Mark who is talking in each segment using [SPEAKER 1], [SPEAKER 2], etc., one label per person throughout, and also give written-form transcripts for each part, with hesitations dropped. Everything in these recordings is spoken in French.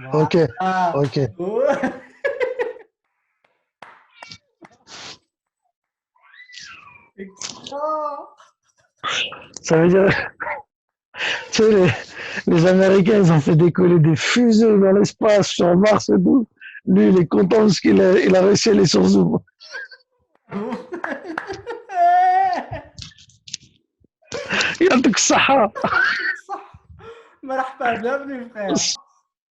[SPEAKER 1] Ok,
[SPEAKER 2] Voilà.
[SPEAKER 1] ok.
[SPEAKER 2] Oh. Excellent.
[SPEAKER 1] Ça veut dire, tu sais, les Américains, ils ont fait décoller des fusées dans l'espace, sur Mars et tout. Lui, il est content parce il a réussi à aller sur Zoom. Il a tout que ça.
[SPEAKER 2] صح. مرحبا bienvenue frère.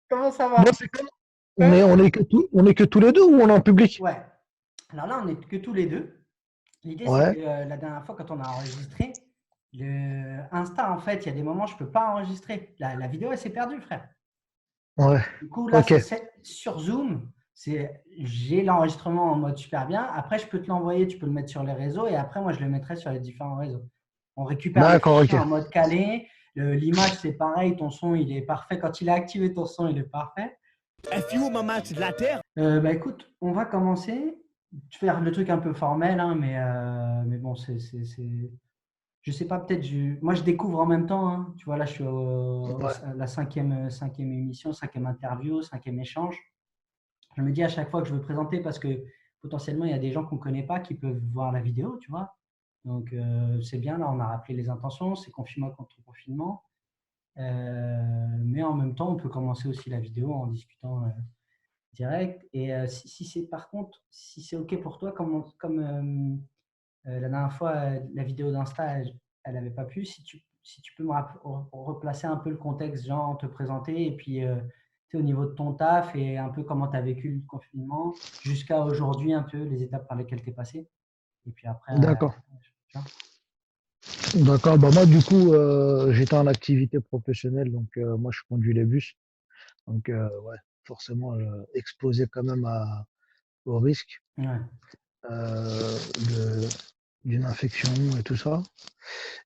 [SPEAKER 2] Comment ça
[SPEAKER 1] Bon,
[SPEAKER 2] va?
[SPEAKER 1] c'est comment?
[SPEAKER 2] Ouais.
[SPEAKER 1] On est que tous les deux ou on est en public?
[SPEAKER 2] Ouais. Alors là, on n'est que tous les deux. L'idée, c'est que
[SPEAKER 1] Ouais,
[SPEAKER 2] la dernière fois, quand on a enregistré, le Insta, en fait, il y a des moments, je ne peux pas enregistrer. La vidéo, elle s'est perdue, frère.
[SPEAKER 1] ouais.
[SPEAKER 2] Du coup, là,
[SPEAKER 1] Ok.
[SPEAKER 2] sur Zoom, j'ai l'enregistrement en mode super bien. Après, je peux te l'envoyer, tu peux le mettre sur les réseaux et après, moi, je le mettrai sur les différents réseaux. On récupère le
[SPEAKER 1] D'accord,
[SPEAKER 2] fichier
[SPEAKER 1] ok.
[SPEAKER 2] en mode calé. L'image, c'est pareil. Ton son, il est parfait. Quand il est activé, ton son, il est parfait. Maman, c'est de la terre. Bah écoute, on va commencer. Faire le truc un peu formel, hein, mais bon, je sais pas, peut-être, moi je découvre en même temps, hein. Tu vois, là je suis
[SPEAKER 1] Ouais.
[SPEAKER 2] à la cinquième émission, cinquième interview, cinquième échange. Je me dis à chaque fois que je veux présenter, parce que potentiellement il y a des gens qu'on ne connaît pas qui peuvent voir la vidéo, tu vois. Donc c'est bien, là on a rappelé les intentions, c'est confinement contre confinement. Mais en même temps, on peut commencer aussi la vidéo en discutant direct. Et si c'est par contre, si c'est OK pour toi, comme la dernière fois, la vidéo d'Insta, elle n'avait pas pu. Si tu peux me replacer un peu le contexte, genre te présenter, et puis tu sais, au niveau de ton taf et un peu comment tu as vécu le confinement jusqu'à aujourd'hui, un peu les étapes par lesquelles tu es passé. Et puis après,
[SPEAKER 1] D'accord.
[SPEAKER 2] tu vois.
[SPEAKER 1] D'accord. Bah moi, du coup, j'étais en activité professionnelle, donc moi, je conduis les bus. Donc, ouais, forcément, exposé quand même au risque
[SPEAKER 2] Ouais.
[SPEAKER 1] euh, de- d'une infection et tout ça.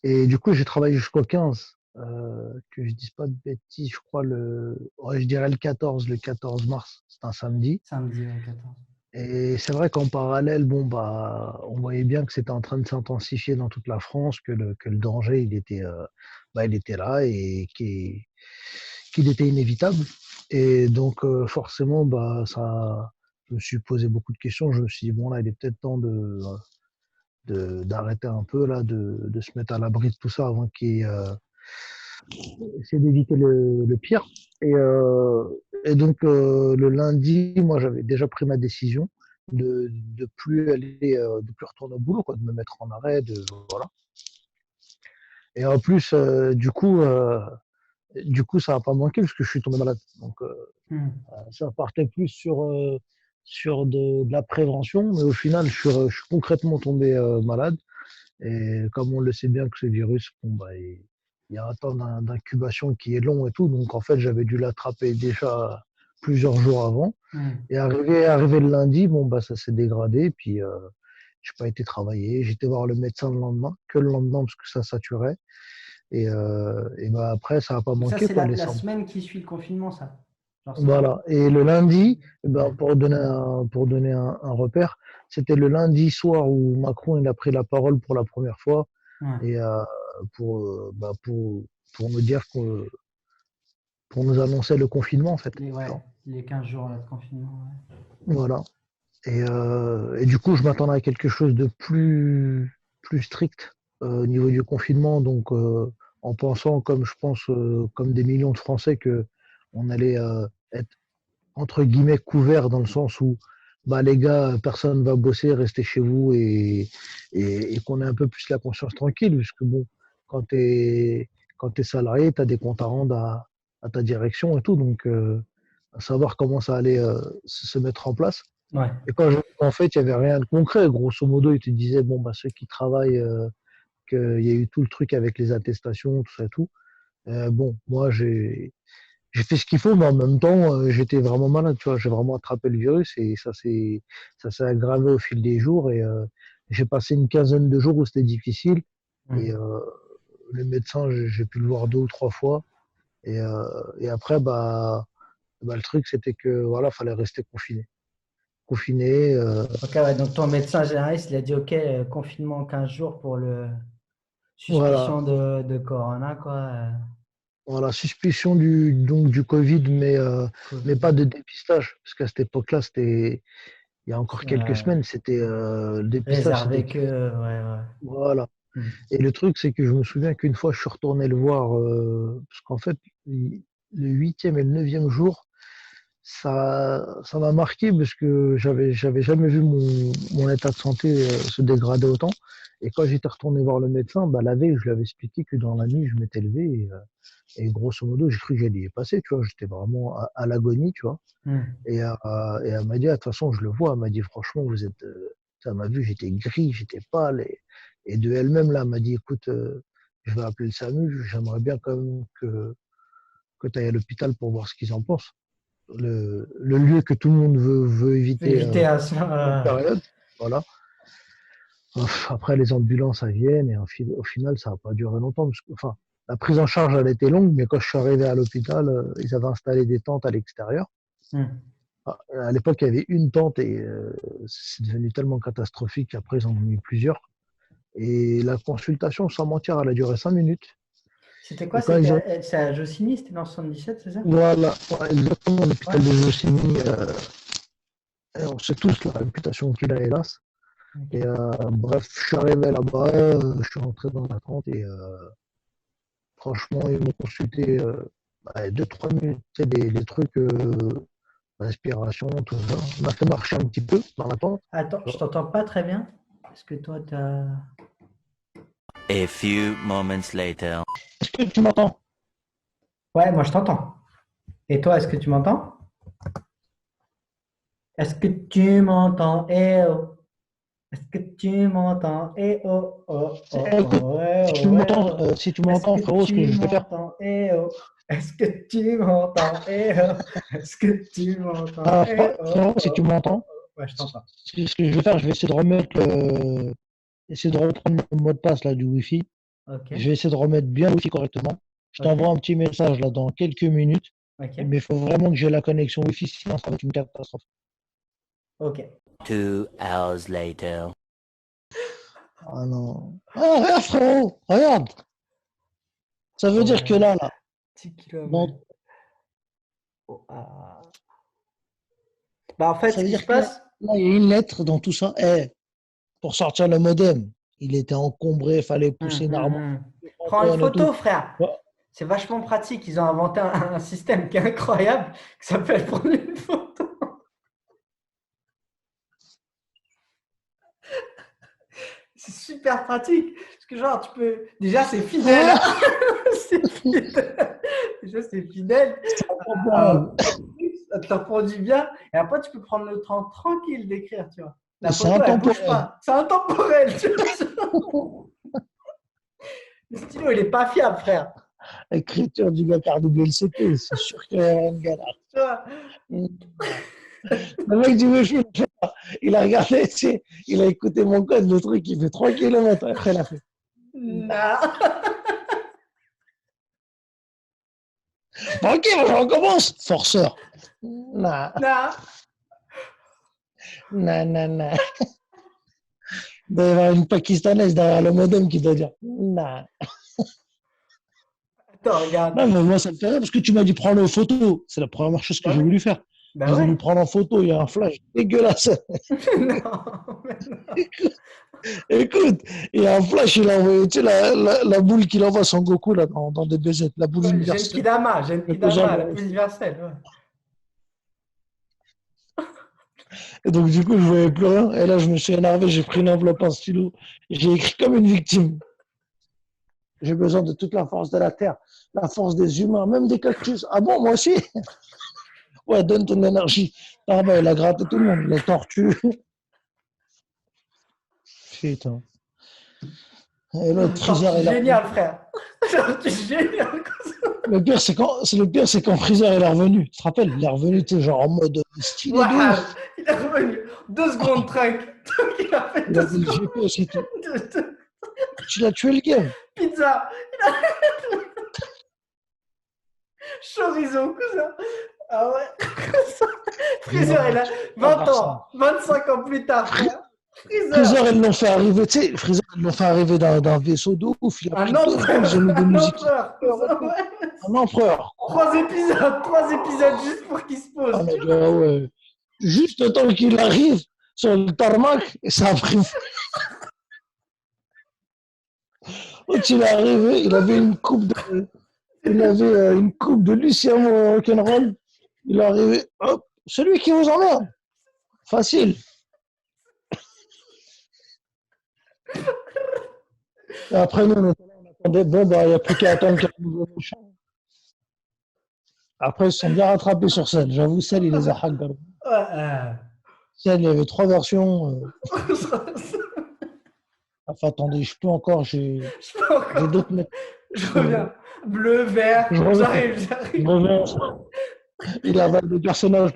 [SPEAKER 1] Et du coup, j'ai travaillé jusqu'au 15, que je dise pas de bêtises, je crois ouais, je dirais le 14 mars, c'est un samedi.
[SPEAKER 2] Samedi, ouais, 14.
[SPEAKER 1] Et c'est vrai qu'en parallèle, bon, bah, on voyait bien que c'était en train de s'intensifier dans toute la France, que le danger, il était là et qu'il était inévitable. Et donc, forcément, bah, je me suis posé beaucoup de questions. Je me suis dit, bon, là, il est peut-être temps d'arrêter un peu, là, de se mettre à l'abri de tout ça avant essayer d'éviter le pire. Et donc, le lundi, moi, j'avais déjà pris ma décision de plus aller, de plus retourner au boulot, quoi, de me mettre en arrêt, voilà. Et en plus, du coup, ça n'a pas manqué parce que je suis tombé malade. Donc,
[SPEAKER 2] Hmm.
[SPEAKER 1] ça partait plus sur de la prévention, mais au final, je suis concrètement tombé malade. Et comme on le sait bien que ce virus, bon, bah, il y a un temps d'incubation qui est long et tout. Donc, en fait, j'avais dû l'attraper déjà plusieurs jours avant.
[SPEAKER 2] Hmm.
[SPEAKER 1] Et arrivé le lundi, bon, bah, ça s'est dégradé. Puis, j'ai pas été travailler. J'étais voir le médecin le lendemain, que le lendemain parce que ça saturait. Et bah, après, ça n'a pas
[SPEAKER 2] Donc ça,
[SPEAKER 1] manqué,
[SPEAKER 2] c'est
[SPEAKER 1] quoi, les
[SPEAKER 2] la
[SPEAKER 1] symptômes.
[SPEAKER 2] semaine qui suit le confinement, ça. Genre, c'est ça.
[SPEAKER 1] Voilà. Et le lundi, eh ben,
[SPEAKER 2] Ouais.
[SPEAKER 1] pour donner un repère, c'était le lundi soir où Macron il a pris la parole pour la première fois
[SPEAKER 2] Ouais.
[SPEAKER 1] et pour, bah, pour nous dire pour nous annoncer le confinement en fait. Tu
[SPEAKER 2] Ouais,
[SPEAKER 1] vois.
[SPEAKER 2] les 15 jours là, de confinement.
[SPEAKER 1] Voilà. Et du coup, je m'attendais à quelque chose de plus strict au niveau du confinement, donc en pensant, comme je pense, comme des millions de Français, que on allait être entre guillemets couvert dans le sens où bah les gars, personne va bosser, restez chez vous et qu'on ait un peu plus la conscience tranquille, puisque bon, quand t'es salarié, tu as des comptes à rendre à ta direction et tout, donc à savoir comment ça allait se mettre en place.
[SPEAKER 2] Ouais. Ouais.
[SPEAKER 1] Et quand j'ai vu qu'en fait, il n'y avait rien de concret, grosso modo, ils te disaient, bon, bah, ceux qui travaillent, qu'il y a eu tout le truc avec les attestations, tout ça et tout. Bon, moi, j'ai fait ce qu'il faut, mais en même temps, j'étais vraiment malade, tu vois. J'ai vraiment attrapé le virus et ça s'est aggravé au fil des jours. Et j'ai passé une quinzaine de jours où c'était difficile. Et
[SPEAKER 2] Hmm.
[SPEAKER 1] le médecin, j'ai pu le voir 2 ou 3 fois. Et après, bah, le truc, c'était que voilà, fallait rester confiné. Confiné,
[SPEAKER 2] Ok, ouais, donc ton médecin généraliste, il a dit ok, confinement 15 jours pour le
[SPEAKER 1] voilà.
[SPEAKER 2] suspicion de corona, quoi.
[SPEAKER 1] Voilà, suspicion donc du Covid, mais pas
[SPEAKER 2] Covid.
[SPEAKER 1] de dépistage. Parce qu'à cette époque-là, il y a encore quelques
[SPEAKER 2] Ouais.
[SPEAKER 1] semaines, le dépistage, c'était
[SPEAKER 2] Réservé
[SPEAKER 1] que.
[SPEAKER 2] que, ouais, ouais.
[SPEAKER 1] Voilà.
[SPEAKER 2] Hmm.
[SPEAKER 1] Et le truc, c'est que je me souviens qu'une fois, je suis retourné le voir, parce qu'en fait, le huitième et le neuvième jour, ça m'a marqué parce que j'avais jamais vu mon état de santé se dégrader autant. Et quand j'étais retourné voir le médecin, bah, la veille, je lui avais expliqué que dans la nuit, je m'étais levé et grosso modo, j'ai cru que j'allais y passer, tu vois. J'étais vraiment à l'agonie, tu vois.
[SPEAKER 2] Hmm.
[SPEAKER 1] Et elle m'a dit, ah, de toute façon, je le vois. Elle m'a dit, franchement, ça m'a vu, j'étais gris, j'étais pâle. Et de elle-même, là, elle m'a dit, écoute, je vais appeler le SAMU, j'aimerais bien quand même que tu ailles à l'hôpital pour voir ce qu'ils en pensent. Le lieu que tout le monde veut
[SPEAKER 2] Faut
[SPEAKER 1] éviter
[SPEAKER 2] éviter à ce
[SPEAKER 1] cette période. Voilà. Après, les ambulances, elles viennent et au final, ça n'a pas duré longtemps. Enfin, la prise en charge, elle était longue, mais quand je suis arrivé à l'hôpital, ils avaient installé des tentes à l'extérieur.
[SPEAKER 2] Hmm.
[SPEAKER 1] Ah, à l'époque, il y avait une tente et c'est devenu tellement catastrophique qu'après, ils en ont mis plusieurs. Et la consultation, sans mentir, elle a duré 5 minutes.
[SPEAKER 2] C'était quoi?
[SPEAKER 1] Et quand ils ont.
[SPEAKER 2] C'est à Jossigny, c'était dans le 77, c'est ça?
[SPEAKER 1] Voilà, ouais, exactement,
[SPEAKER 2] Ouais.
[SPEAKER 1] l'hôpital de Jossigny, et on sait tous la réputation qu'il a, hélas. Et
[SPEAKER 2] Ok.
[SPEAKER 1] bref, je suis arrivé là-bas, je suis rentré dans la tente et franchement, ils m'ont consulté 2-3 minutes, tu sais, des trucs, respiration, tout ça. On m'a fait marcher un petit peu dans la tente.
[SPEAKER 2] Attends,
[SPEAKER 1] Tu
[SPEAKER 2] je
[SPEAKER 1] vois.
[SPEAKER 2] t'entends pas très bien. Est-ce que toi, t'as...
[SPEAKER 3] A few moments later.
[SPEAKER 1] Est-ce que tu m'entends?
[SPEAKER 2] Ouais, moi, je t'entends. Et toi, est-ce que tu m'entends? Est-ce que tu m'entends? Eh oh. Est-ce que tu m'entends? Eh oh, oh, oh,
[SPEAKER 1] Écoute,
[SPEAKER 2] oh, ouais,
[SPEAKER 1] si tu
[SPEAKER 2] oh, ouais,
[SPEAKER 1] m'entends,
[SPEAKER 2] oh. Est-ce que
[SPEAKER 1] frérot, ce que
[SPEAKER 2] tu
[SPEAKER 1] je vais faire.
[SPEAKER 2] m'entends? Eh oh. Est-ce que tu m'entends? Eh oh. Est-ce que tu m'entends? Eh oh,
[SPEAKER 1] Frérot, si tu
[SPEAKER 2] oh, oh,
[SPEAKER 1] m'entends,
[SPEAKER 2] oh. Ouais, je t'entends.
[SPEAKER 1] ce que je vais faire, je vais essayer de essayer de reprendre le mot de passe là, du Wi-Fi.
[SPEAKER 2] Ok,
[SPEAKER 1] Je vais essayer de remettre bien le Wi-Fi correctement. Je
[SPEAKER 2] ok,
[SPEAKER 1] t'envoie un petit message là dans quelques minutes.
[SPEAKER 2] ok,
[SPEAKER 1] Mais il faut vraiment que j'ai la connexion Wi-Fi, sinon ça va être une catastrophe.
[SPEAKER 2] ok.
[SPEAKER 3] 2 hours later.
[SPEAKER 1] Ah non. Ah, regarde, frérot, regarde. Ça veut dire que
[SPEAKER 2] Ouais,
[SPEAKER 1] là,
[SPEAKER 2] 10
[SPEAKER 1] dans-
[SPEAKER 2] km. Oh, ah. Bah, en fait,
[SPEAKER 1] ça
[SPEAKER 2] ce
[SPEAKER 1] veut
[SPEAKER 2] qui se
[SPEAKER 1] dire que là,
[SPEAKER 2] passe,
[SPEAKER 1] là, il y a une lettre dans tout ça. Eh, pour sortir le modem, il était encombré, il fallait pousser une armoire
[SPEAKER 2] Prends une
[SPEAKER 1] et tout.
[SPEAKER 2] photo, frère.
[SPEAKER 1] Ouais.
[SPEAKER 2] C'est vachement pratique. Ils ont inventé un système qui est incroyable, qui s'appelle prendre une photo. C'est super pratique. Parce que genre, tu peux... Déjà, c'est fidèle.
[SPEAKER 1] Ah,
[SPEAKER 2] Hein. C'est fidèle. Déjà, c'est fidèle.
[SPEAKER 1] intemporel.
[SPEAKER 2] Ça te refroidit bien. Et après, tu peux prendre le temps tranquille d'écrire, tu vois. La
[SPEAKER 1] C'est
[SPEAKER 2] photo, elle bouge
[SPEAKER 1] intemporel.
[SPEAKER 2] pas. C'est intemporel, tu vois. Le stylo, il est pas fiable, frère.
[SPEAKER 1] Écriture du gars qui a redoublé le CP, c'est sûr qu'il y a une galère.
[SPEAKER 2] Tu vois.
[SPEAKER 1] Le mec du Wi-Fi, il a regardé, tu sais, il a écouté mon code, le truc, il fait 3 kilomètres. Après, il a fait.
[SPEAKER 2] Non.
[SPEAKER 1] Bon, ok, on recommence. Forceur. Non,
[SPEAKER 2] Non.
[SPEAKER 1] non, non, non. Il doit y avoir une Pakistanaise derrière le modem qui doit dire non.
[SPEAKER 2] Attends, regarde.
[SPEAKER 1] Non, mais moi, ça me fait rire parce que tu m'as dit prends le photo. C'est la première chose que
[SPEAKER 2] Bah
[SPEAKER 1] j'ai
[SPEAKER 2] oui.
[SPEAKER 1] voulu faire.
[SPEAKER 2] Bah
[SPEAKER 1] J'ai voulu
[SPEAKER 2] ouais.
[SPEAKER 1] le prendre en photo. Il y a un flash dégueulasse.
[SPEAKER 2] Non. Mais non.
[SPEAKER 1] Écoute, il y a un flash. Il a envoyé, tu sais, la boule qu'il envoie son Goku là, dans des BZ, la boule
[SPEAKER 2] Ouais,
[SPEAKER 1] universelle. Je peux
[SPEAKER 2] Genkidama, la
[SPEAKER 1] jamais.
[SPEAKER 2] plus universelle. Ouais.
[SPEAKER 1] Et donc, du coup, je ne voyais plus rien. Et là, je me suis énervé. J'ai pris une enveloppe, un stylo. J'ai écrit comme une victime. J'ai besoin de toute la force de la terre, la force des humains, même des cactus. Ah bon, moi aussi? Ouais, donne ton énergie. Ah ben, il a gratté tout le monde, les tortues. Putain. Et l'autre,
[SPEAKER 2] Une
[SPEAKER 1] Freezer,
[SPEAKER 2] tortue
[SPEAKER 1] il a revenu.
[SPEAKER 2] géniale, frère. Une tortue géniale.
[SPEAKER 1] Le pire, c'est quand Freezer, il est revenu. Tu te rappelles? Il est revenu, tu sais, genre en mode stylé de
[SPEAKER 2] Waouh.
[SPEAKER 1] ouf.
[SPEAKER 2] Il est revenu. 2 secondes, Trunk. Il a fait
[SPEAKER 1] Il
[SPEAKER 2] deux
[SPEAKER 1] avait le
[SPEAKER 2] secondes
[SPEAKER 1] GPS et tout.
[SPEAKER 2] de
[SPEAKER 1] Tu l'as tué le game.
[SPEAKER 2] pizza. Il a chorizo, cousin. Ah ouais.
[SPEAKER 1] Il
[SPEAKER 2] Freezer, il a
[SPEAKER 1] va
[SPEAKER 2] 20
[SPEAKER 1] faire ça.
[SPEAKER 2] ans. 25 ans plus tard, frère.
[SPEAKER 1] Freezer,
[SPEAKER 2] Freezer,
[SPEAKER 1] ils l'ont fait arriver, tu sais, Freezer, ils l'ont fait arriver d'un vaisseau de ouf. Il a pris
[SPEAKER 2] un
[SPEAKER 1] 2 secondes, ils ont
[SPEAKER 2] empereur,
[SPEAKER 1] mis des
[SPEAKER 2] un
[SPEAKER 1] musiques
[SPEAKER 2] empereur.
[SPEAKER 1] et tout.
[SPEAKER 2] Ouais.
[SPEAKER 1] Un empereur.
[SPEAKER 2] 3 épisodes juste pour qu'il se pose,
[SPEAKER 1] On a
[SPEAKER 2] tu
[SPEAKER 1] dit,
[SPEAKER 2] vois.
[SPEAKER 1] ah ouais. Juste le temps qu'il arrive sur le tarmac, et ça a pris. Quand il est arrivé, il avait une coupe de Lucien Rock'n'Roll. Il est arrivé, hop, celui qui vous emmerde. Facile. Et après, nous, on attendait, bon, bah, il n'y a plus qu'à attendre qu'il y ait un nouveau méchant. Après, ils se sont bien rattrapés sur celle. J'avoue, celle, il les a hackers.
[SPEAKER 2] Ouais,
[SPEAKER 1] Celle, il y avait 3 versions. Enfin, attendez, je peux encore,
[SPEAKER 2] je peux
[SPEAKER 1] j'ai
[SPEAKER 2] encore.
[SPEAKER 1] d'autres méthodes.
[SPEAKER 2] Je reviens. Bleu, vert,
[SPEAKER 1] Je reviens, je
[SPEAKER 2] j'arrive.
[SPEAKER 1] reviens. Il avale des personnages.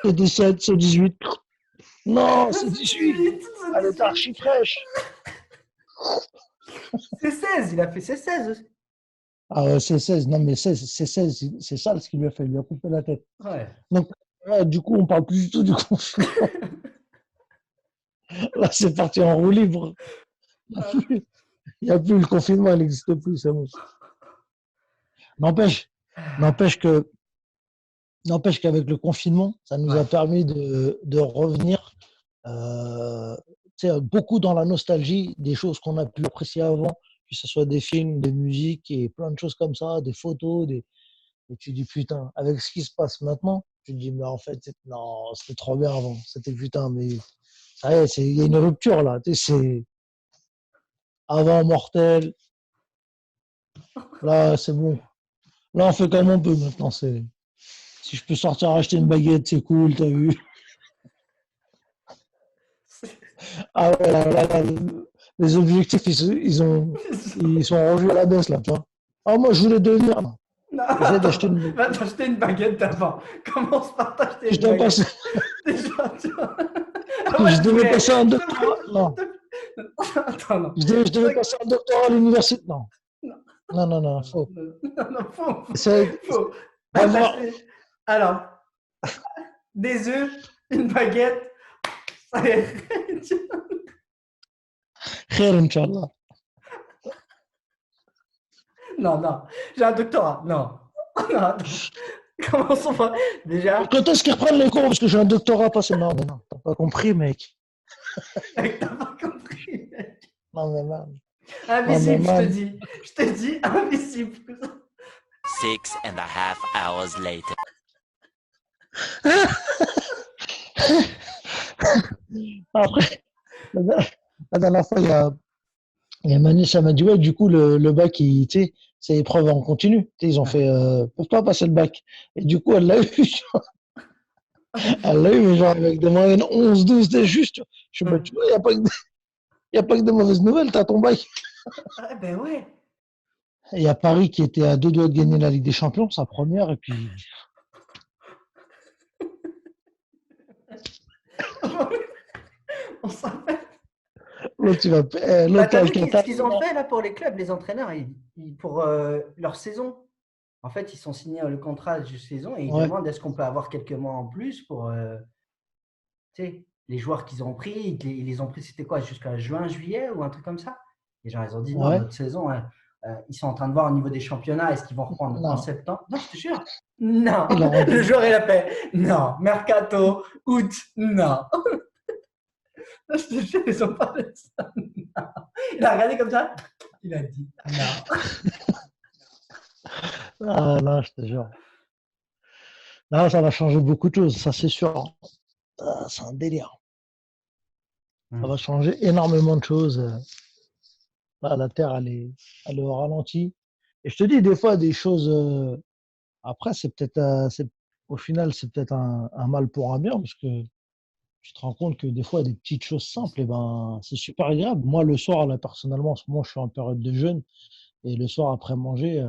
[SPEAKER 1] C'est 17, c'est 18. Non, c'est 18.
[SPEAKER 2] 18,
[SPEAKER 1] Elle est
[SPEAKER 2] 18.
[SPEAKER 1] archi fraîche.
[SPEAKER 2] C'est 16, il a fait ses 16 aussi.
[SPEAKER 1] Ah ouais, c'est 16. Non, mais 16, c'est 16. C'est ça ce qu'il lui a fait. Il lui a coupé la tête.
[SPEAKER 2] Ouais.
[SPEAKER 1] Donc, ouais, du coup, on parle plus du tout du confinement. Là, c'est parti en roue libre. Il n'y a plus le confinement, il n'existe plus, c'est bon. N'empêche, n'empêche que, n'empêche qu'avec le confinement, ça nous
[SPEAKER 2] Ouais.
[SPEAKER 1] a permis de revenir euh, beaucoup dans la nostalgie des choses qu'on a pu apprécier avant, que ce soit des films, des musiques et plein de choses comme ça, des photos, et tu dis putain, avec ce qui se passe maintenant, tu te dis mais en fait, non, c'était trop bien avant, c'était putain, mais ça y est, il y a une rupture là, c'est avant mortel, là c'est bon. Là on fait comme on peut maintenant, si je peux sortir acheter une baguette, c'est cool, t'as vu. Ah ouais, là, les objectifs, ils sont revus à la baisse, là, tu vois. Ah, moi, je voulais devenir. Non.
[SPEAKER 2] Non,
[SPEAKER 1] J'essaie
[SPEAKER 2] attends,
[SPEAKER 1] d'acheter une.
[SPEAKER 2] va t'acheter une baguette d'avant. Commence par t'acheter
[SPEAKER 1] Je
[SPEAKER 2] une
[SPEAKER 1] dois
[SPEAKER 2] baguette.
[SPEAKER 1] passer,
[SPEAKER 2] Déjà, tu vois. Ah ouais,
[SPEAKER 1] je
[SPEAKER 2] je
[SPEAKER 1] devais
[SPEAKER 2] devrais.
[SPEAKER 1] passer un
[SPEAKER 2] Je
[SPEAKER 1] doctorat. Non.
[SPEAKER 2] devrais. Attends, non.
[SPEAKER 1] Je devais passer un doctorat à l'université. Non.
[SPEAKER 2] Non,
[SPEAKER 1] Non, non, non,
[SPEAKER 2] non,
[SPEAKER 1] faut.
[SPEAKER 2] non, non, non,
[SPEAKER 1] Essaie
[SPEAKER 2] faut. Va
[SPEAKER 1] d'avoir.
[SPEAKER 2] t'acheter. Alors, des œufs, une baguette. Ça y est.
[SPEAKER 1] Khair, Inch'Allah.
[SPEAKER 2] Non, non, j'ai un doctorat. Non. Non, attends. Commençons par.
[SPEAKER 1] Mais
[SPEAKER 2] Déjà,
[SPEAKER 1] quand est-ce qu'ils reprennent les cours? Parce que j'ai un doctorat passé. Non, mais non, t'as pas compris, mec.
[SPEAKER 2] mec, t'as pas compris.
[SPEAKER 1] Non, mais man. Non, mais
[SPEAKER 2] Invisible, je te
[SPEAKER 1] man.
[SPEAKER 2] dis. Je te dis, invisible.
[SPEAKER 3] 6.5 hours later.
[SPEAKER 1] Après, la la dernière fois, il y a Manu, ça m'a dit, ouais, du coup, le bac, tu sais, c'est épreuve en continu. Tu sais, ils ont
[SPEAKER 2] Ouais.
[SPEAKER 1] fait, pourquoi passer le bac? Et du coup, elle l'a eu, elle l'a eu, mais genre, avec des moyennes 11, 12, c'est juste. Je me dis, tu vois, il y a pas que de mauvaises nouvelles, t'as ton bac.
[SPEAKER 2] Ah, ben ouais.
[SPEAKER 1] Et il y a Paris qui était à 2 doigts de gagner la Ligue des Champions, sa première, et puis,
[SPEAKER 2] On s'en fait.
[SPEAKER 1] l'autre,
[SPEAKER 2] Bah,
[SPEAKER 1] l'autre,
[SPEAKER 2] t'as
[SPEAKER 1] t'as le
[SPEAKER 2] vu ce
[SPEAKER 1] Qatar.
[SPEAKER 2] qu'ils ont fait là pour les clubs, les entraîneurs, pour leur saison. En fait, ils sont signés le contrat de saison et ils
[SPEAKER 1] Ouais,
[SPEAKER 2] demandent est-ce qu'on peut avoir quelques mois en plus pour tu sais, les joueurs qu'ils ont pris. Ils les ont pris, c'était quoi, jusqu'à juin, juillet ou un truc comme ça. Les gens, ils ont dit non,
[SPEAKER 1] ouais,
[SPEAKER 2] notre saison, ils sont en train de voir au niveau des championnats, est-ce qu'ils vont reprendre en
[SPEAKER 1] non,
[SPEAKER 2] septembre? Non, je te jure. Non,
[SPEAKER 1] ils l'auront
[SPEAKER 2] le
[SPEAKER 1] dit.
[SPEAKER 2] joueur il a fait non, mercato, août, non. Je te jure, ils ont pas fait ça. Non. Il a regardé comme ça, il a dit non.
[SPEAKER 1] Ah, non, je te jure. Là, ça va changer beaucoup de choses, ça, c'est sûr. Ah, c'est un délire. Ça va changer énormément de choses. Là, la Terre, elle est au ralenti. Et je te dis, des fois, des choses. Après, au final, c'est peut-être un mal pour un bien, parce que tu te rends compte que des fois, des petites choses simples, eh ben, c'est super agréable. Moi, le soir, là, personnellement, en ce moment, je suis en période de jeûne, et le soir, après manger,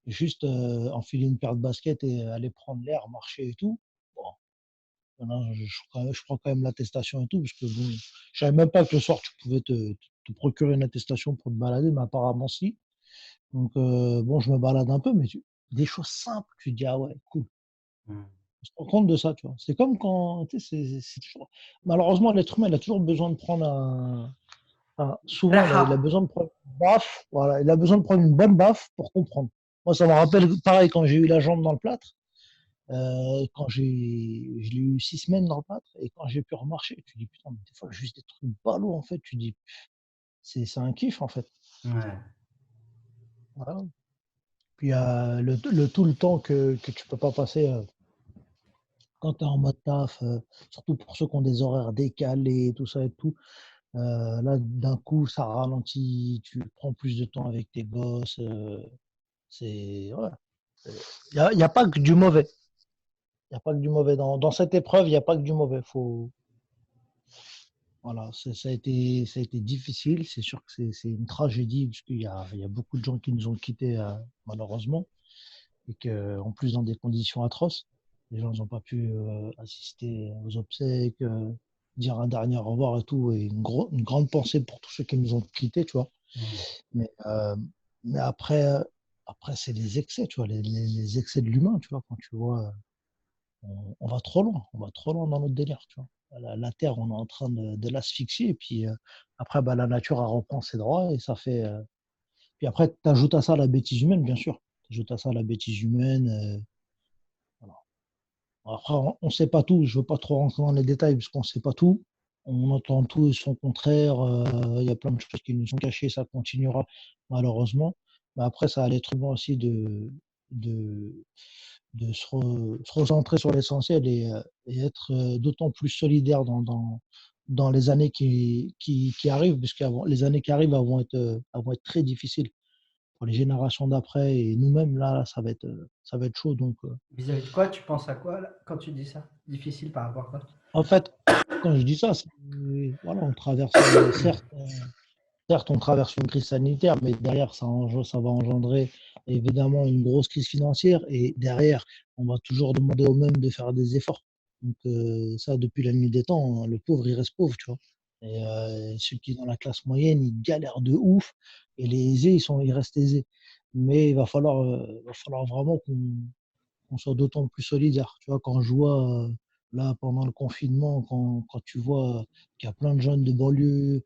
[SPEAKER 1] juste enfiler une paire de baskets et aller prendre l'air, marcher et tout. Bon, maintenant, je prends quand même l'attestation et tout, parce que bon, je savais même pas que le soir, tu pouvais te procurer une attestation pour te balader, mais apparemment, si. Donc, bon, je me balade un peu, mais des choses simples, tu te dis, ah ouais, cool. On se rend compte de ça, tu vois. C'est comme quand, tu sais, c'est toujours... Malheureusement, l'être humain, il a toujours besoin de prendre souvent, il a
[SPEAKER 2] Raha.
[SPEAKER 1] besoin de prendre une baffe, voilà, il a besoin de prendre une bonne baffe pour comprendre. Moi, ça me rappelle, pareil, quand j'ai eu la jambe dans le plâtre, je l'ai eu 6 semaines dans le plâtre, et quand j'ai pu remarcher, tu dis, putain, mais des fois, juste des trucs ballots, en fait, tu dis, c'est un kiff, en fait.
[SPEAKER 2] Ouais.
[SPEAKER 1] Voilà. Puis, tout le temps que tu peux pas passer quand tu es en mode taf, surtout pour ceux qui ont des horaires décalés, tout ça et tout. Là, d'un coup, ça ralentit, tu prends plus de temps avec tes gosses. C'est ouais. Il y a pas que du mauvais. Il y a pas que du mauvais dans cette épreuve. Il y a pas que du mauvais. Faut voilà, ça a été difficile. C'est sûr que c'est une tragédie parce qu'il y a beaucoup de gens qui nous ont quittés malheureusement et que en plus dans des conditions atroces. Les gens n'ont pas pu assister aux obsèques, dire un dernier au revoir et tout. Et une grande pensée pour tous ceux qui nous ont quittés, tu vois.
[SPEAKER 2] Mm.
[SPEAKER 1] Mais, mais après c'est les excès, tu vois, les excès de l'humain, tu vois, quand tu vois, on va trop loin, on va trop loin dans notre délire, tu vois. La Terre, on est en train de l'asphyxier, et puis après, bah, la nature, elle reprend ses droits, et ça fait. Puis après, tu ajoutes à ça la bêtise humaine, bien sûr. Tu ajoutes à ça la bêtise humaine. Voilà. Après, on ne sait pas tout, je ne veux pas trop rentrer dans les détails, parce qu'on ne sait pas tout. On entend tout et son contraire. Il y a plein de choses qui nous sont cachées, ça continuera malheureusement. Mais après, ça a l'être humain aussi de, se recentrer sur l'essentiel et être d'autant plus solidaire dans les années qui arrivent, puisque les années qui arrivent elles vont être très difficiles pour les générations d'après et nous-mêmes, là, ça va être chaud. Donc,
[SPEAKER 2] Vis-à-vis de quoi, tu penses à quoi là, quand tu dis ça? Difficile par rapport à quoi?
[SPEAKER 1] en fait, quand je dis ça, voilà, on traverse, certes, on traverse une crise sanitaire, mais derrière, ça va engendrer évidemment une grosse crise financière. Et derrière, on va toujours demander aux mêmes de faire des efforts. Donc, ça, depuis la nuit des temps, hein, le pauvre, il reste pauvre, tu vois. Et ceux qui sont dans la classe moyenne, ils galèrent de ouf. Et les aisés, ils restent aisés. Mais va falloir vraiment qu'on soit d'autant plus solidaire. Tu vois, quand je vois, là, pendant le confinement, quand tu vois qu'il y a plein de jeunes de banlieue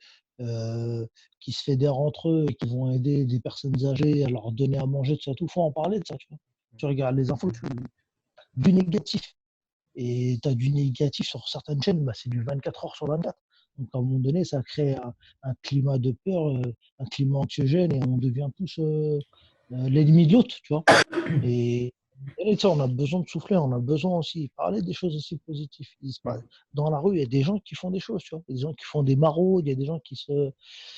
[SPEAKER 1] qui se fédèrent entre eux et qui vont aider des personnes âgées à leur donner à manger, tout ça, tout, faut en parler de ça, tu vois. Tu regardes les infos, du négatif. Et tu as du négatif sur certaines chaînes, bah, c'est du 24 heures sur 24. Donc à un moment donné, ça crée un climat de peur, un climat anxiogène et on devient tous l'ennemi de l'autre, tu vois. Et, on a besoin de souffler, on a besoin aussi de parler des choses aussi positives. Dans la rue, il y a des gens qui font des choses, tu vois. Il y a des gens qui font des maraudes, il y a des gens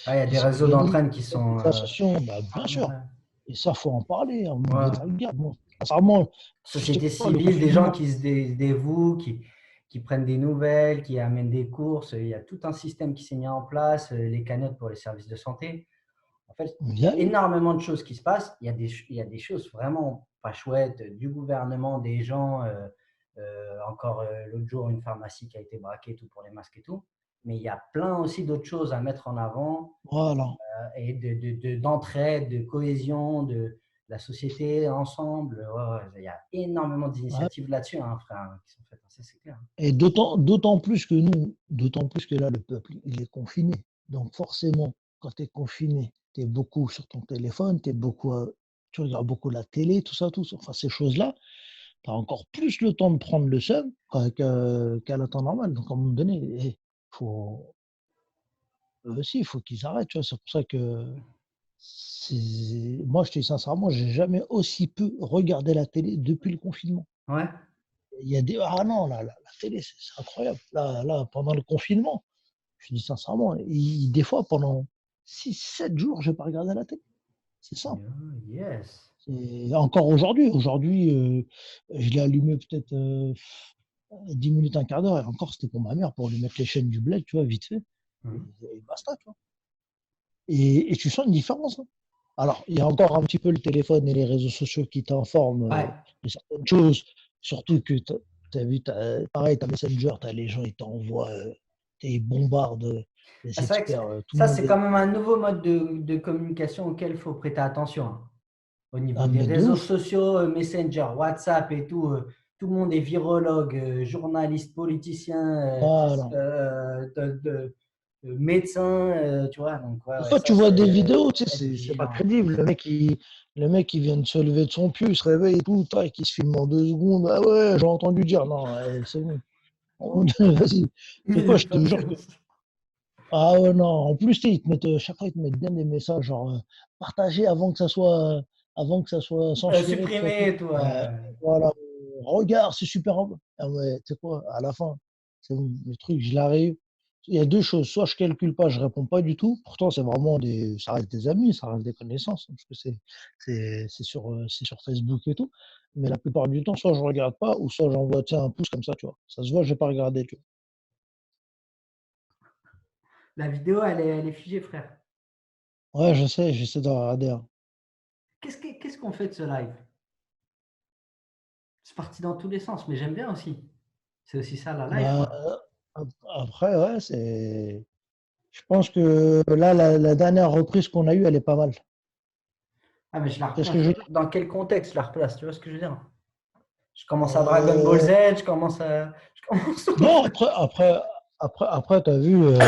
[SPEAKER 2] Ah, il y a
[SPEAKER 1] qui
[SPEAKER 2] des réseaux
[SPEAKER 1] s'organisent,
[SPEAKER 2] d'entraîne qui
[SPEAKER 1] il y a
[SPEAKER 2] sont.
[SPEAKER 1] des associations, bah, bien sûr.
[SPEAKER 2] Ouais.
[SPEAKER 1] Et ça, faut en parler. On
[SPEAKER 2] Ouais.
[SPEAKER 1] regarde, bon, sincèrement, je te
[SPEAKER 2] Société
[SPEAKER 1] vois, le
[SPEAKER 2] civile, des gens
[SPEAKER 1] confinement,
[SPEAKER 2] qui se dévouent, qui prennent des nouvelles, qui amènent des courses. Il y a tout un système qui s'est mis en place, les canettes pour les services de santé. En fait, il y a
[SPEAKER 1] bien vu.
[SPEAKER 2] énormément de choses qui se passent. Il y a des choses vraiment pas chouettes du gouvernement, des gens. Encore l'autre jour, une pharmacie qui a été braquée, tout pour les masques et tout. Mais il y a plein aussi d'autres choses à mettre en avant
[SPEAKER 1] Voilà.
[SPEAKER 2] et d'entraide, de cohésion, de la société ensemble. Ouais, ouais, il y a énormément
[SPEAKER 1] Ouais.
[SPEAKER 2] d'initiatives là-dessus, hein, frère, qui sont faites. Ça, c'est clair.
[SPEAKER 1] Et d'autant plus que nous, d'autant plus que là, le peuple, il est confiné. Donc forcément, quand tu es confiné, tu es beaucoup sur ton téléphone, tu regardes beaucoup la télé, tout ça, tout ça. Enfin, ces choses-là, tu as encore plus le temps de prendre le seum qu'à la temps normal. Donc à un moment donné, faut, eux aussi, il faut qu'ils arrêtent. Tu vois. C'est pour ça que moi, je te dis sincèrement, j'ai jamais aussi peu regardé la télé depuis le confinement.
[SPEAKER 2] Ouais.
[SPEAKER 1] Il y a des ah non, la télé, c'est incroyable. Là, pendant le confinement, je dis sincèrement, des fois, pendant 6 7 jours, je n'ai pas regardé la télé. C'est simple.
[SPEAKER 2] Yes.
[SPEAKER 1] Encore aujourd'hui. Aujourd'hui, je l'ai allumé peut-être 10 minutes, un quart d'heure. Et encore, c'était pour ma mère, pour lui mettre les chaînes du bled, tu vois, vite fait. Et basta, tu vois. Et tu sens une différence, hein. Alors, il y a encore un petit peu le téléphone et les réseaux sociaux qui t'informent
[SPEAKER 2] Ouais.
[SPEAKER 1] de certaines choses, surtout que tu as vu, pareil, tu as Messenger, tu as les gens, ils t'envoient, ils bombardent
[SPEAKER 2] Ah,
[SPEAKER 1] les
[SPEAKER 2] c'est vrai que
[SPEAKER 1] experts, tout le
[SPEAKER 2] ça,
[SPEAKER 1] monde
[SPEAKER 2] c'est
[SPEAKER 1] est.
[SPEAKER 2] quand même un nouveau mode de communication auquel il faut prêter attention, hein. Au niveau
[SPEAKER 1] Ah,
[SPEAKER 2] des
[SPEAKER 1] mais de
[SPEAKER 2] réseaux
[SPEAKER 1] ouf.
[SPEAKER 2] sociaux, Messenger, WhatsApp et tout, tout le monde est virologue, journaliste, politicien,
[SPEAKER 1] Voilà.
[SPEAKER 2] médecin, tu vois. Donc, ouais,
[SPEAKER 1] Toi,
[SPEAKER 2] ça,
[SPEAKER 1] tu vois
[SPEAKER 2] c'est
[SPEAKER 1] des vidéos, tu sais,
[SPEAKER 2] être
[SPEAKER 1] c'est pas
[SPEAKER 2] vigilant.
[SPEAKER 1] crédible. Le mec, il vient de se lever de son pieu, il se réveille et tout, tac, il se filme en 2 secondes. Ah ouais, j'ai entendu dire. Non, c'est bon. Vas-y. C'est quoi,
[SPEAKER 2] Minute
[SPEAKER 1] je te jure que.
[SPEAKER 2] d'ambiance.
[SPEAKER 1] Ah ouais, non. En plus, tu sais, chaque fois, ils te mettent bien des messages, genre, partagez avant que ça soit censuré, tout ça, tout.
[SPEAKER 2] Supprimé, tout.
[SPEAKER 1] Voilà. Regarde, c'est super. Ah ouais, tu sais quoi, à la fin, c'est bon, le truc, je l'arrive. Il y a deux choses. Soit je calcule pas, je réponds pas du tout. Pourtant, ça reste des amis, ça reste des connaissances, hein, parce que c'est sur Facebook et tout. Mais la plupart du temps, soit je regarde pas, ou soit j'envoie, tu sais, un pouce comme ça, tu vois. Ça se voit, j'ai pas regardé, tu
[SPEAKER 2] La vidéo, elle est figée, frère.
[SPEAKER 1] vois. Ouais, je sais, j'essaie de regarder, hein.
[SPEAKER 2] Qu'est-ce qu'on fait de ce live? C'est parti dans tous les sens, mais j'aime bien aussi. C'est aussi ça la life,
[SPEAKER 1] Bah,
[SPEAKER 2] quoi.
[SPEAKER 1] après, ouais, c'est. Je pense que là, la dernière reprise qu'on a eue, elle est pas mal.
[SPEAKER 2] Ah, mais je la
[SPEAKER 1] Qu'est-ce
[SPEAKER 2] replace.
[SPEAKER 1] que je.
[SPEAKER 2] Dans quel contexte je la replace? Tu vois ce que je veux dire? Je commence à Dragon Ball
[SPEAKER 1] Euh,
[SPEAKER 2] Z, je commence à. Je commence.
[SPEAKER 1] Non, après, t'as vu, euh,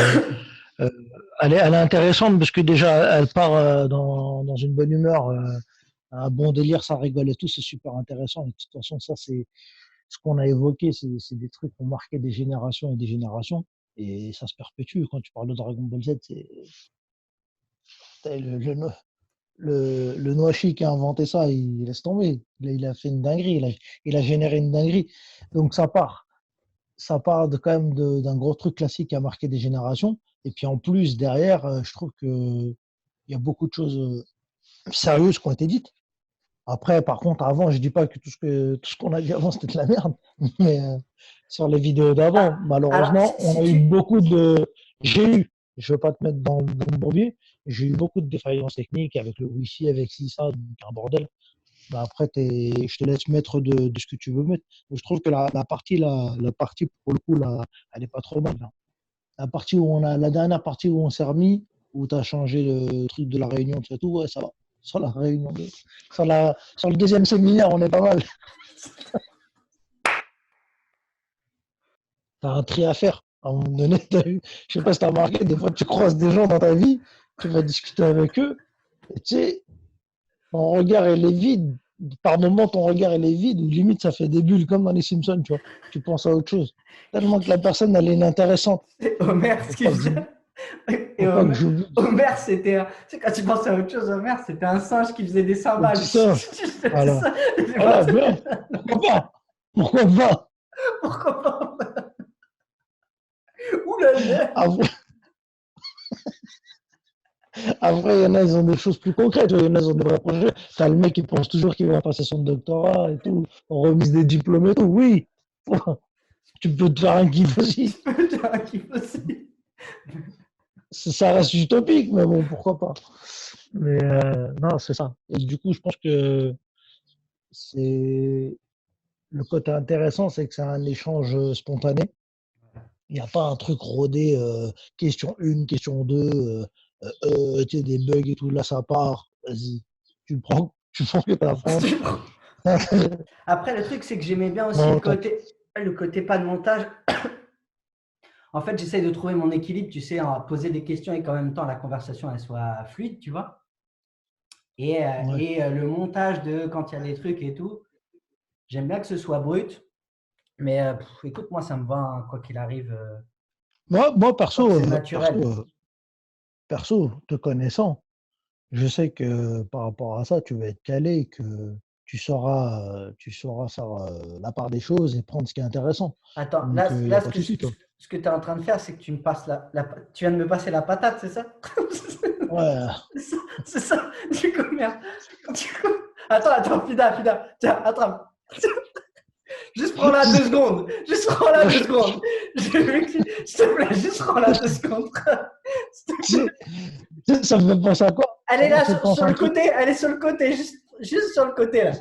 [SPEAKER 1] elle est intéressante parce que déjà, elle part dans une bonne humeur, un bon délire, ça rigole et tout, c'est super intéressant. Et de toute façon, ça, c'est ce qu'on a évoqué, c'est des trucs qui ont marqué des générations et des générations. Et ça se perpétue. Quand tu parles de Dragon Ball Z, c'est le Noachi qui a inventé ça, il laisse tomber. Il a fait une dinguerie, il a généré une dinguerie. Donc ça part quand même d'un gros truc classique qui a marqué des générations. Et puis en plus, derrière, je trouve qu'il y a beaucoup de choses sérieuses qui ont été dites. Après, par contre, avant, je dis pas que tout ce qu'on a dit avant, c'était de la merde. Mais sur les vidéos d'avant,
[SPEAKER 2] Ah, alors,
[SPEAKER 1] malheureusement, on a eu beaucoup de. J'ai eu, je veux pas te mettre dans le bourbier, j'ai eu beaucoup de défaillances techniques avec le Wi-Fi, avec ci, ça, donc un bordel. Bah après, je te laisse mettre de ce que tu veux mettre. Mais je trouve que la partie, pour le coup, là, elle est pas trop mal, là. La dernière partie où on s'est remis, où tu as changé le truc de la réunion, tout ça, tout, ouais, ça va. Sur la réunion, sur le deuxième séminaire, on est pas mal. Tu as un tri à faire. À un moment donné, je sais pas si tu as remarqué, des fois, tu croises des gens dans ta vie, tu vas discuter avec eux, et tu sais, ton regard, il est vide. Par moment, ton regard, il est vide, ou limite, ça fait des bulles comme dans les Simpsons, tu vois. Tu penses à autre chose. Tellement que la personne, elle est inintéressante.
[SPEAKER 2] c'est Homer ce
[SPEAKER 1] Faut
[SPEAKER 2] qu'il
[SPEAKER 1] pas que
[SPEAKER 2] faisait.
[SPEAKER 1] j'oublie.
[SPEAKER 2] Et
[SPEAKER 1] Faut pas que j'oublie.
[SPEAKER 2] Homer, c'était. Tu sais, quand tu pensais à autre chose, Homer, c'était un singe qui faisait des
[SPEAKER 1] Le
[SPEAKER 2] cymbales.
[SPEAKER 1] petit singe.
[SPEAKER 2] C'était
[SPEAKER 1] Voilà.
[SPEAKER 2] ça. C'est pas
[SPEAKER 1] Voilà,
[SPEAKER 2] ça.
[SPEAKER 1] bien. Pourquoi pas? Pourquoi pas?
[SPEAKER 2] Pourquoi pas? Ouh là là.
[SPEAKER 1] Après, après, il y en a, ils ont des choses plus concrètes. Il y en a, ils ont des vrais projets. T'as le mec qui pense toujours qu'il va passer son doctorat et tout, en remise des diplômes et tout. Oui, tu peux te faire un kiff aussi.
[SPEAKER 2] Tu peux dire un kiff aussi.
[SPEAKER 1] Ça reste utopique, mais bon, pourquoi pas. Mais non, c'est ça. Et du coup, je pense que c'est le côté intéressant, c'est que c'est un échange spontané. Il n'y a pas un truc rodé, question 1, question 2, tu sais, des bugs et tout. Là, ça part. Vas-y, tu prends que tu as à prendre.
[SPEAKER 2] Après, le truc, c'est que j'aimais bien aussi
[SPEAKER 1] Non,
[SPEAKER 2] le côté pas de montage. En fait, j'essaie de trouver mon équilibre, tu sais, à poser des questions et qu'en même temps, la conversation, elle soit fluide, tu vois.
[SPEAKER 1] ouais.
[SPEAKER 2] Le montage de quand il y a des trucs et tout, j'aime bien que ce soit brut. Mais écoute, moi, ça me va, hein, quoi qu'il arrive,
[SPEAKER 1] Moi,
[SPEAKER 2] tant que
[SPEAKER 1] perso,
[SPEAKER 2] c'est naturel.
[SPEAKER 1] te connaissant, je sais que par rapport à ça, tu vas être calé et que tu sauras faire la part des choses et prendre ce qui est intéressant.
[SPEAKER 2] Attends,
[SPEAKER 1] Donc,
[SPEAKER 2] là,
[SPEAKER 1] il n'y
[SPEAKER 2] là
[SPEAKER 1] a pas de souci, toi.
[SPEAKER 2] ce que tu es en train de faire, c'est que tu me passes tu viens de me passer la patate, c'est ça?
[SPEAKER 1] Ouais,
[SPEAKER 2] C'est ça, du coup, merde. Attends, Fida, tiens, attends. Juste prends-la 2 secondes. Juste prends-la 2 secondes. S'il te plaît, juste prends-la 2 secondes.
[SPEAKER 1] ça me fait penser à quoi?
[SPEAKER 2] Elle
[SPEAKER 1] Ça
[SPEAKER 2] est
[SPEAKER 1] me
[SPEAKER 2] là
[SPEAKER 1] fait penser
[SPEAKER 2] sur
[SPEAKER 1] à un
[SPEAKER 2] le
[SPEAKER 1] truc.
[SPEAKER 2] côté, elle est sur le côté, juste sur le côté là.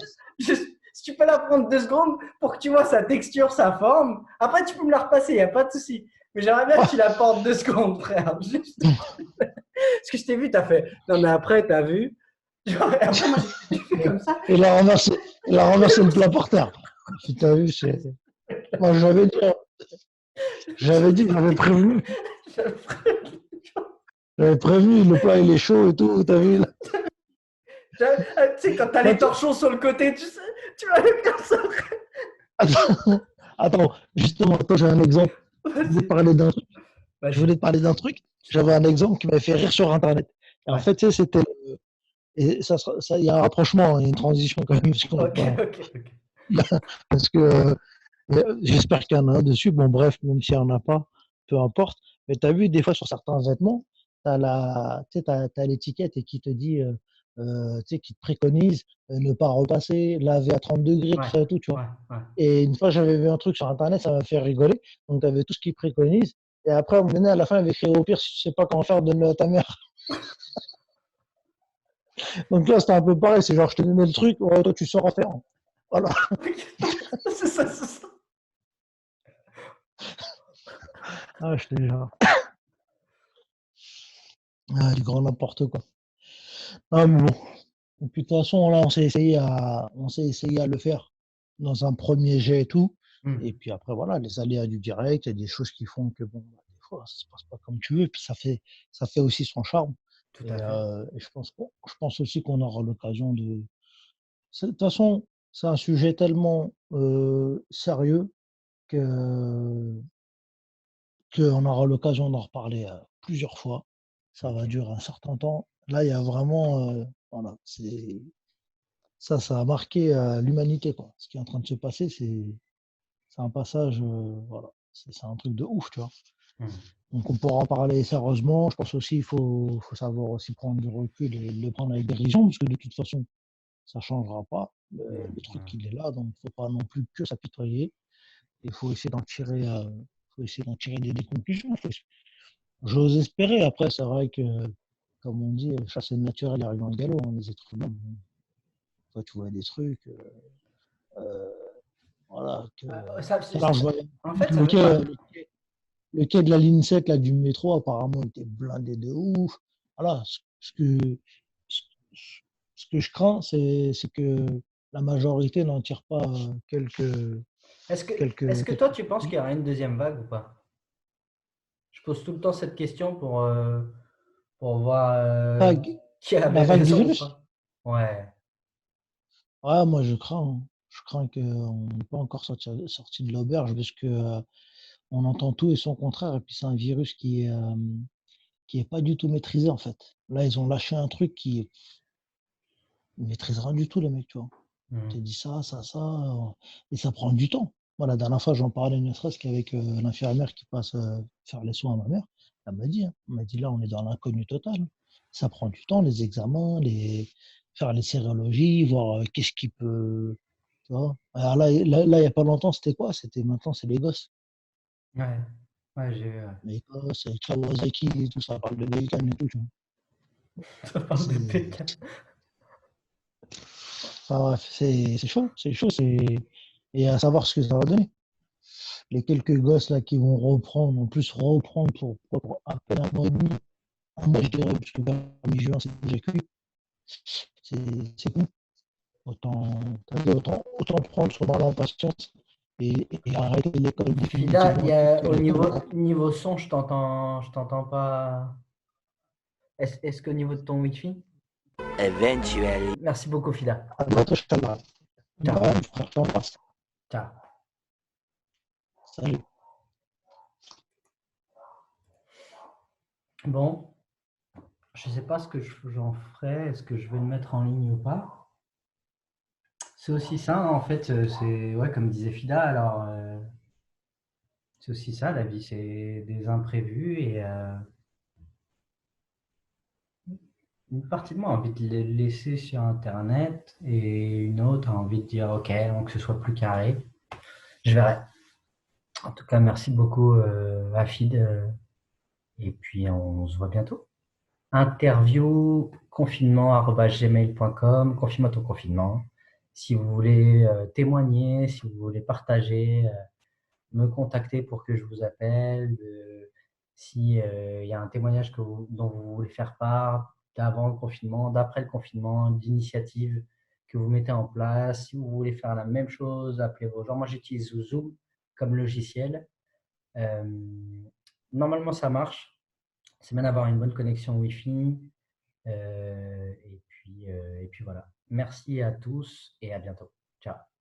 [SPEAKER 2] Si tu peux la prendre 2 secondes pour que tu vois sa texture, sa forme, après tu peux me la repasser, il n'y a pas de souci. Mais j'aimerais bien que tu la portes 2 secondes, frère. Juste. Parce que je t'ai vu, tu as fait. Non, mais après, tu as vu. Genre, et après, moi, j'ai fait comme ça.
[SPEAKER 1] Il a ramassé le plat par terre. Si t'as vu, moi j'avais dit, j'avais prévenu, le plat il est chaud et tout, t'as vu là.
[SPEAKER 2] Tu sais, quand t'as
[SPEAKER 1] Là,
[SPEAKER 2] les torchons sur le côté, tu sais, tu vas aller faire ça.
[SPEAKER 1] attends, attends, justement, toi j'ai un exemple. Je voulais te
[SPEAKER 2] Vas-y.
[SPEAKER 1] parler d'un truc. Je
[SPEAKER 2] Vas-y.
[SPEAKER 1] voulais te parler d'un truc. J'avais un exemple qui m'avait fait rire sur Internet. Et en
[SPEAKER 2] Ouais.
[SPEAKER 1] fait, tu sais, c'était. Et il y a un rapprochement, il y a une transition quand même, parce qu'on n'a
[SPEAKER 2] Ok,
[SPEAKER 1] pas.
[SPEAKER 2] ok, ok.
[SPEAKER 1] Parce que j'espère qu'il y en a dessus. Bon, bref, même s'il n'y en a pas, peu importe. Mais tu as vu, des fois, sur certains vêtements, tu sais, t'as l'étiquette et qui te dit, tu sais, qui te préconise ne pas repasser, laver à 30 degrés, tout
[SPEAKER 2] Ouais,
[SPEAKER 1] ça et tout, tu vois.
[SPEAKER 2] ouais, ouais.
[SPEAKER 1] Et une fois, j'avais vu un truc sur Internet, ça m'a fait rigoler. Donc, tu avais tout ce qu'ils préconisent. Et après, on venait à la fin, il avait écrit au pire, si tu sais pas comment faire, donne-le à ta mère. Donc là, c'était un peu pareil. C'est genre, je te donnais le truc, ouais, toi, tu sauras faire. Voilà.
[SPEAKER 2] C'est ça, c'est ça.
[SPEAKER 1] Ah, je te jure. Ah, du grand n'importe quoi. Ah, mais bon. Et puis, de toute façon, là, on s'est essayé à le faire dans un premier jet et tout. Et
[SPEAKER 2] Hmm,
[SPEAKER 1] puis après, voilà, les aléas du direct, il y a des choses qui font que, bon, bah, des fois, ça se passe pas comme tu veux. Et puis, ça fait aussi son charme.
[SPEAKER 2] tout à fait.
[SPEAKER 1] Et je pense aussi qu'on aura l'occasion de. De toute façon, c'est un sujet tellement sérieux que qu'on aura l'occasion d'en reparler plusieurs fois. Ça va
[SPEAKER 2] Ok.
[SPEAKER 1] durer un certain temps. Là, il y a vraiment, voilà, ça a marqué l'humanité, quoi. Ce qui est en train de se passer, c'est un passage, voilà, c'est un truc de ouf, tu vois.
[SPEAKER 2] Hmm,
[SPEAKER 1] Donc, on pourra en parler sérieusement. Je pense aussi faut savoir aussi prendre du recul et le prendre avec dérision, parce que de toute façon, ça changera pas.
[SPEAKER 2] hmm,
[SPEAKER 1] Le truc,
[SPEAKER 2] hmm.
[SPEAKER 1] il est là, donc il faut pas non plus que s'apitoyer. Il faut essayer d'en tirer des conclusions. J'ose espérer. Après, c'est vrai que, comme on dit, chasser le naturel arrive dans le galop. Hein, les êtres humains, bon, toi, tu vois des trucs, euh, voilà, que.
[SPEAKER 2] Ça,
[SPEAKER 1] Tout à l'heure, je voyais
[SPEAKER 2] en fait, ça
[SPEAKER 1] le
[SPEAKER 2] veut
[SPEAKER 1] quai,
[SPEAKER 2] pas.
[SPEAKER 1] le quai de la ligne 7 là, du métro, apparemment, était blindé de ouf. Voilà, ce, ce que je crains, c'est que la majorité n'en tire pas
[SPEAKER 2] Est-ce que toi,
[SPEAKER 1] quelques
[SPEAKER 2] tu penses qu'il y aura une deuxième vague ou pas? Je pose tout le temps cette question pour voir
[SPEAKER 1] vagues.
[SPEAKER 2] qui
[SPEAKER 1] La
[SPEAKER 2] avait
[SPEAKER 1] vague du
[SPEAKER 2] raison ou
[SPEAKER 1] virus.
[SPEAKER 2] pas. Ouais.
[SPEAKER 1] Ouais, moi je crains, hein. Je crains qu'on n'est pas encore sorti de l'auberge parce que on entend tout et son contraire. Et puis c'est un virus qui est pas du tout maîtrisé en fait. Là, ils ont lâché un truc qui ne maîtrise rien du tout, les mecs, tu vois. On te
[SPEAKER 2] Hmm.
[SPEAKER 1] dit ça, et ça prend du temps. Moi, la dernière fois, j'en parlais ne serait-ce qu'avec l'infirmière qui passe faire les soins à ma mère. Elle m'a dit là, on est dans l'inconnu total. Ça prend du temps, les examens, faire les sérologies, voir qu'est-ce qui peut. Tu vois. Alors il n'y a pas longtemps, c'était quoi? C'était maintenant, c'est les gosses.
[SPEAKER 2] Ouais. Ouais, j'ai vu. Ouais.
[SPEAKER 1] Les gosses, Kawasaki, et tout ça parle de Belkan et tout, tu vois.
[SPEAKER 2] Ça parle de
[SPEAKER 1] C'est,
[SPEAKER 2] Pékin.
[SPEAKER 1] enfin, bref, c'est chaud, et à savoir ce que ça va donner. Les quelques gosses là qui vont reprendre, en plus reprendre pour à peine un mois et demi, un mois je dirais, parce que vers mi-juin c'est déjà cuit, c'est cool. Autant, autant prendre son mal en patience et arrêter l'école
[SPEAKER 2] Fida,
[SPEAKER 1] définitivement et puis que l'école va
[SPEAKER 2] niveau son, je t'entends pas. Est-ce qu'au niveau de ton Wi-Fi?
[SPEAKER 3] Eventually.
[SPEAKER 2] Merci beaucoup, Fida.
[SPEAKER 1] à bientôt, je t'en
[SPEAKER 2] Ciao.
[SPEAKER 1] Ouais, frère, je t'embrasse.
[SPEAKER 2] Ciao.
[SPEAKER 1] Salut.
[SPEAKER 2] Bon, je ne sais pas ce que j'en ferai. Est-ce que je vais le mettre en ligne ou pas? C'est aussi ça, hein, en fait. C'est ouais, comme disait Fida. Alors, c'est aussi ça, la vie, c'est des imprévus et une partie de moi a envie de les laisser sur Internet et une autre a envie de dire OK, donc que ce soit plus carré. Je verrai. En tout cas, merci beaucoup, Afid. Et puis, on se voit bientôt. Interview confinement@gmail.com. Confine-moi ton confinement. Si vous voulez témoigner, si vous voulez partager, me contacter pour que je vous appelle. Si il y a un témoignage dont vous voulez faire part, d'avant le confinement, d'après le confinement, d'initiative que vous mettez en place. Si vous voulez faire la même chose, appelez vos gens. Moi, j'utilise Zoom comme logiciel. Normalement, ça marche. C'est bien d'avoir une bonne connexion Wi-Fi. Et puis voilà. Merci à tous et à bientôt. Ciao.